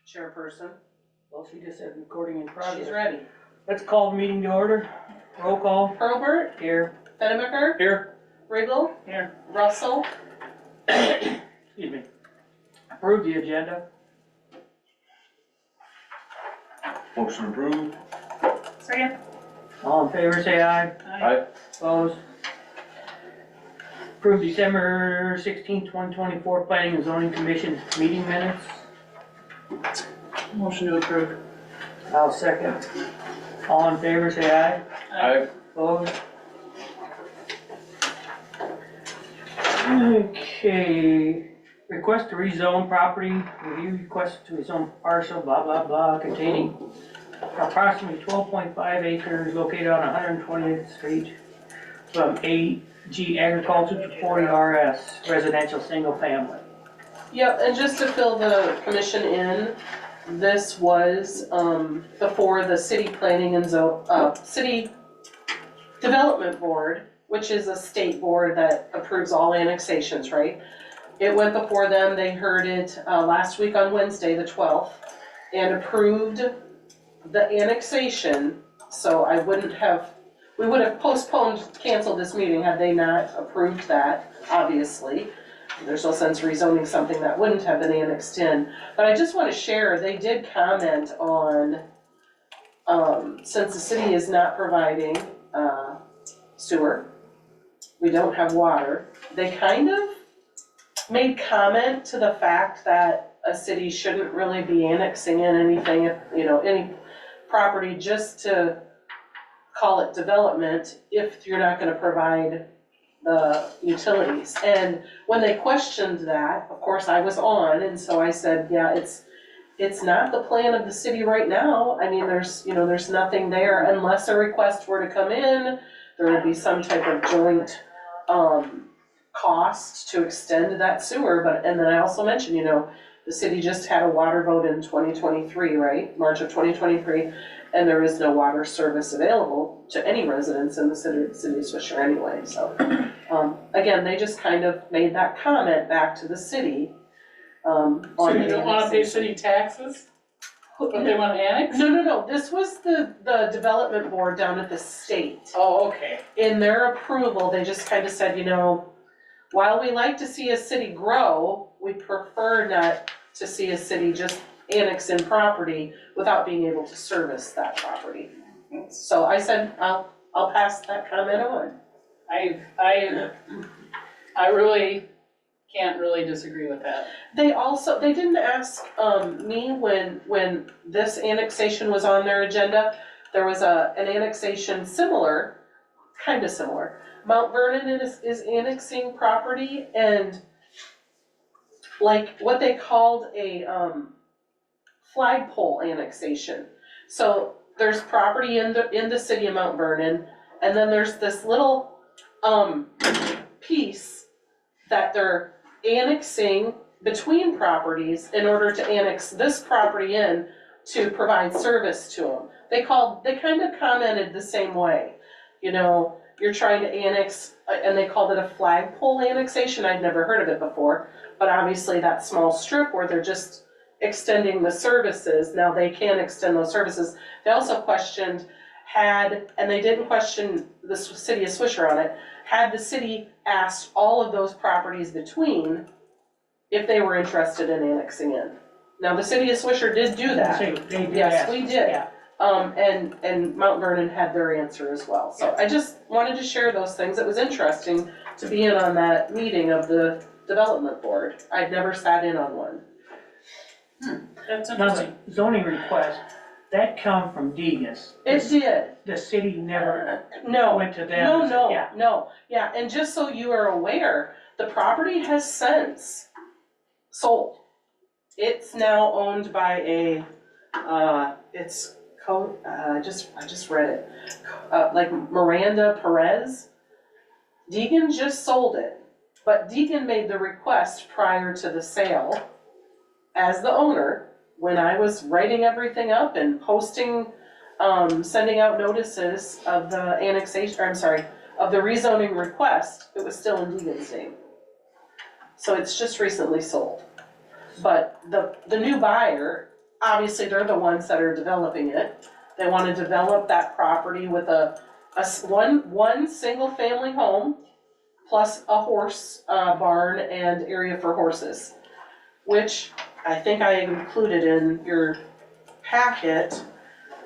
chairperson. Well, she just said recording in progress. She's ready. Let's call the meeting to order. Roll call. Hurlbert, Here. Fennebeker, Here. Riggle, Here. Russell. Excuse me. Approve the agenda. Motion approved. Second. All in favor, say aye. Aye. Opposed? Approve December 16, 2024 Planning and Zoning Commission meeting minutes. Motion to approve. I'll second. All in favor, say aye. Aye. Opposed? Okay, request to rezone property, review request to rezone parcel, blah, blah, blah, containing approximately 12.5 acres located on 120th Street from AG Agriculture to 40 RS residential single family. Yep, and just to fill the commission in, this was, before the city planning and city development board, which is a state board that approves all annexations, right? It went before them, they heard it, last week on Wednesday, the 12th, and approved the annexation, so we would have postponed, canceled this meeting had they not approved that, obviously. There's no sense rezoning something that wouldn't have been annexed in. But I just want to share, they did comment on, since the city is not providing sewer, we don't have water, they kind of made comment to the fact that a city shouldn't really be annexing in anything, if, any property just to call it development if you're not gonna provide the utilities. And when they questioned that, of course I was on, and so I said, yeah, it's not the plan of the city right now. I mean, there's nothing there unless a request were to come in, there would be some type of joint cost to extend that sewer, and then I also mentioned, the city just had a water vote in 2023, right? March of 2023, and there is no water service available to any residents in the city of Swisher anyway, so. Again, they just kind of made that comment back to the city. So you don't wanna pay city taxes? But they wanna annex? No, this was the development board down at the state. Oh, okay. In their approval, they just kind of said, while we like to see a city grow, we prefer not to see a city just annex in property without being able to service that property. So I said, I'll pass that comment on. I really can't really disagree with that. They didn't ask me when this annexation was on their agenda. There was an annexation similar, kind of similar. Mount Vernon is annexing property, and like what they called a flagpole annexation. So there's property in the city of Mount Vernon, and then there's this little piece that they're annexing between properties in order to annex this property in to provide service to them. They kind of commented the same way, you're trying to annex, and they called it a flagpole annexation. I'd never heard of it before, but obviously that small strip where they're just extending the services, now they can extend those services. They also questioned, and they didn't question the city of Swisher on it, had the city asked all of those properties between if they were interested in annexing in. Now, the city of Swisher did do that. Yes, we did. Yeah. And Mount Vernon had their answer as well. So I just wanted to share those things. It was interesting to be in on that meeting of the development board. I'd never sat in on one. That's Now, interesting. the zoning request, that come from Degas. It did. The city never No, went to them. Yeah. no. Yeah, and just so you are aware, the property has since sold. It's now owned by I just read it, like Miranda Perez. Deegan just sold it, but Deegan made the request prior to the sale as the owner. When I was writing everything up and posting, sending out notices of the annexation, of the rezoning request, it was still in Deegan's name. So it's just recently sold. But the new buyer obviously they're the ones that are developing it. They wanna develop that property with one single family home plus a horse, barn and area for horses. Which I think I included in your packet,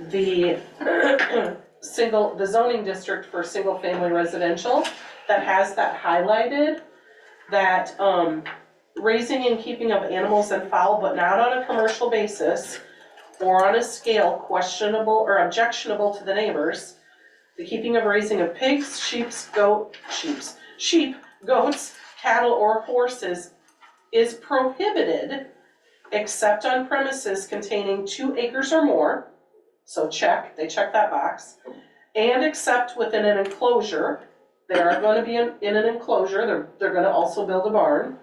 the the zoning district for single family residential that has that highlighted, that, raising and keeping of animals and fowl, but not on a commercial basis or on a scale questionable or objectionable to the neighbors. The keeping of raising of pigs, sheep, goats, cattle, or horses is prohibited except on premises containing 2 acres or more. So they check that box. And except within an enclosure, they are gonna be in an enclosure, they're gonna also build a barn.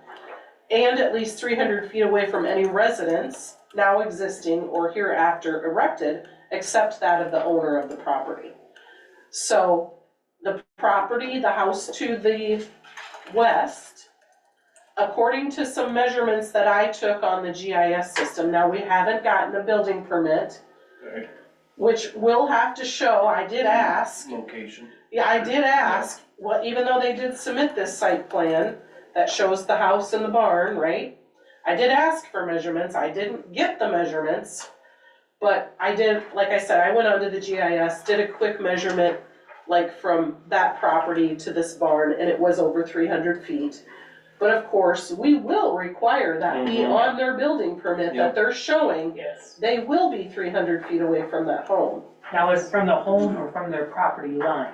And at least 300 feet away from any residence now existing or hereafter erected, except that of the owner of the property. So the property, the house to the west, according to some measurements that I took on the GIS system, now we haven't gotten a building permit, Okay. which we'll have to show, I did ask. Location. Yeah, I did ask, well, even though they did submit this site plan that shows the house and the barn, right? I did ask for measurements, I didn't get the measurements, but I did, like I said, I went onto the GIS, did a quick measurement, like from that property to this barn, and it was over 300 feet. But of course, we will require that be on their building permit that Yep. they're showing, Yes. they will be 300 feet away from that home. Now, is it from the home or from their property line?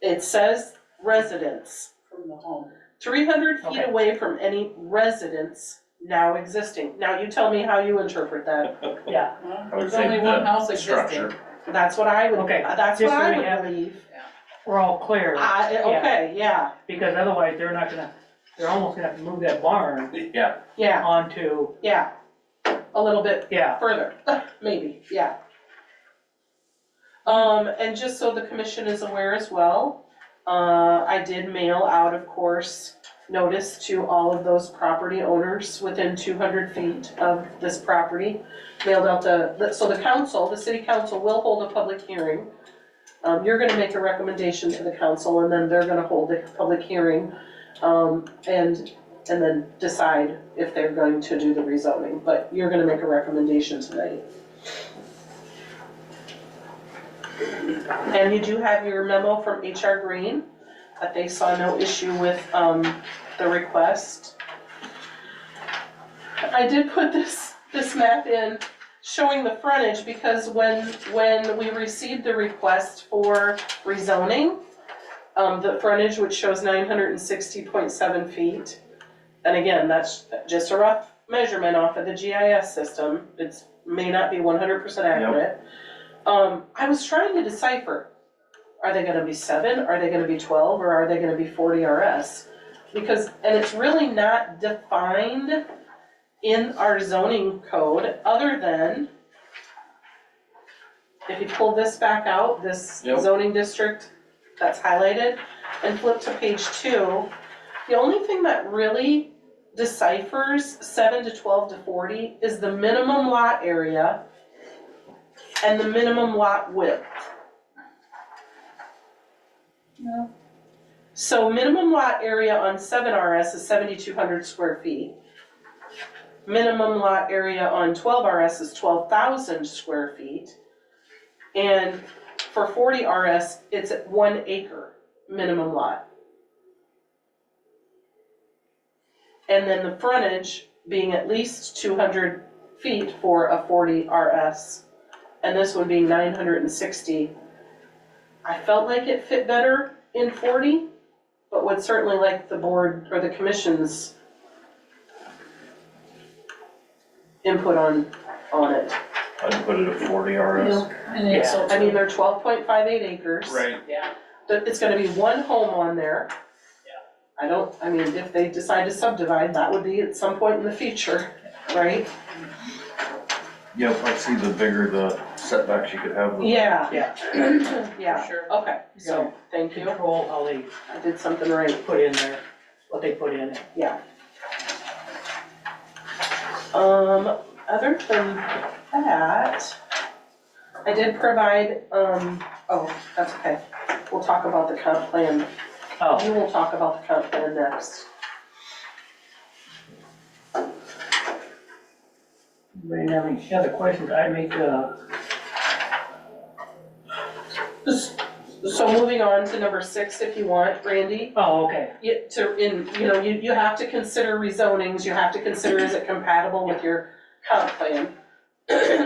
It says residence, From the home. 300 feet Okay. away from any residence now existing. Now you tell me how you interpret that. Yeah, Well, I would there's say only one the house existing. structure. That's what I would, Okay, that's just what so I we would have- believe. we're all clear, Okay, yeah, because otherwise they're not gonna, they're almost gonna have to move that barn Yeah. yeah, onto, yeah. A little bit yeah, further, maybe, yeah. And just so the commission is aware as well, I did mail out, of course, notice to all of those property owners within 200 feet of this property. Mailed out so the council, the city council will hold a public hearing. You're gonna make a recommendation to the council and then they're gonna hold the public hearing, and then decide if they're going to do the rezoning, but you're gonna make a recommendation tonight. And you do have your memo from HR Green, that they saw no issue with, the request. I did put this map in showing the frontage because when we received the request for rezoning, the frontage, which shows 960.7 feet. And again, that's just a rough measurement off of the GIS system. It's may not be 100% accurate. I was trying to decipher, are they gonna be 7, are they gonna be 12, or are they gonna be 40 RS? Because, and it's really not defined in our zoning code, other than, if you pull this back out, this Yep. zoning district that's highlighted, and flip to page 2, the only thing that really deciphers 7 to 12 to 40 is the minimum lot area and the minimum lot width. No. So minimum lot area on 7 RS is 7,200 square feet. Minimum lot area on 12 RS is 12,000 square feet. And for 40 RS, it's at 1 acre minimum lot. And then the frontage being at least 200 feet for a 40 RS. And this one being 960. I felt like it fit better in 40, but would certainly like the board or the commission's input on it. I'd put it at 40 RS. I think so I mean, too. they're 12.58 acres. Right. Yeah, It's gonna be one home on there. I mean, if they decide to subdivide, that would be at some point in the future, right? Yep, I see the bigger the setbacks you could have. Yeah, yeah, yeah, for sure. okay, so, thank you, control how they I did something right. put in there, what they put in it. other than that, I did provide, oh, that's okay. We'll talk about the comp plan. Oh, You will talk about the comp plan next. anybody have any other questions? I make, So moving on to number 6, if you want, Randy. oh, okay. You have to consider rezonings, you have to consider is it compatible with your comp plan.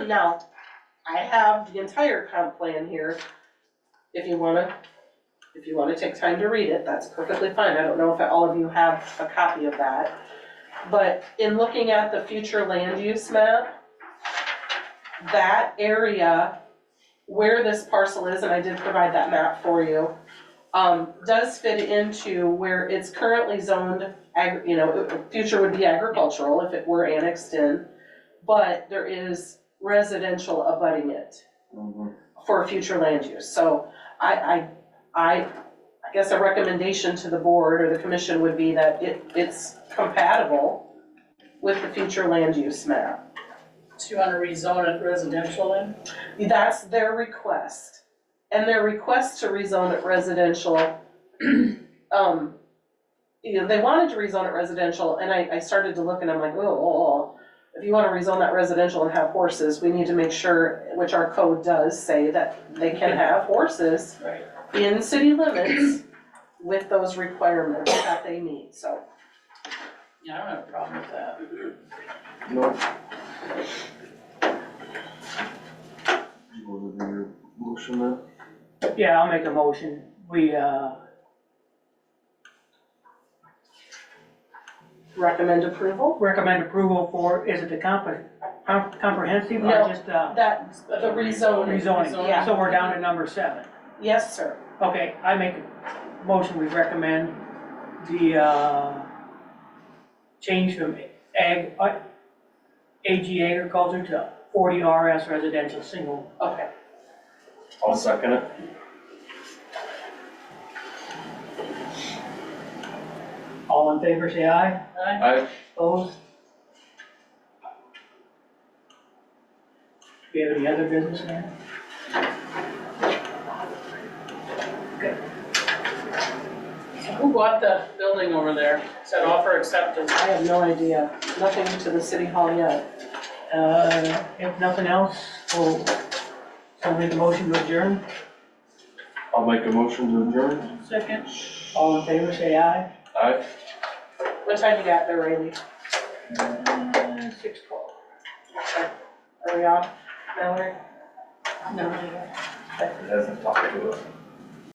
Now, I have the entire comp plan here. If you wanna take time to read it, that's perfectly fine. I don't know if all of you have a copy of that. But in looking at the future land use map, that area where this parcel is, and I did provide that map for you, does fit into where it's currently zoned, future would be agricultural if it were annexed in, but there is residential abutting it for future land use. So I guess a recommendation to the board or the commission would be that it's compatible with the future land use map. Do you wanna rezone it residential then? That's their request. And their request to rezone it residential, they wanted to rezone it residential, and I started to look and I'm like, if you wanna rezone that residential and have horses, we need to make sure, which our code does say, that they can have horses Right. in city limits with those requirements that they meet, so. Yeah, I don't have a problem with that. No. You wanna do your motion then? Yeah, I'll make a motion. We, Recommend approval? recommend approval for, is it the comprehensive or No. just, The rezoning. rezoning? Yeah. So we're down to number 7. Yes, sir. Okay, I make a motion, we recommend the, change from AG agriculture to 40 RS residential single. Okay. I'll second it. All in favor, say aye. Aye. Opposed? Do you have any other business there? Okay. Who bought the building over there? Said offer accepted. I have no idea. Nothing to the city hall yet. If nothing else, we'll make a motion to adjourn. I'll make a motion to adjourn. Second. All in favor, say aye. Aye. What time you got there, Randy? 6:12. Okay. Are we off, Mallory? No. It hasn't talked to us.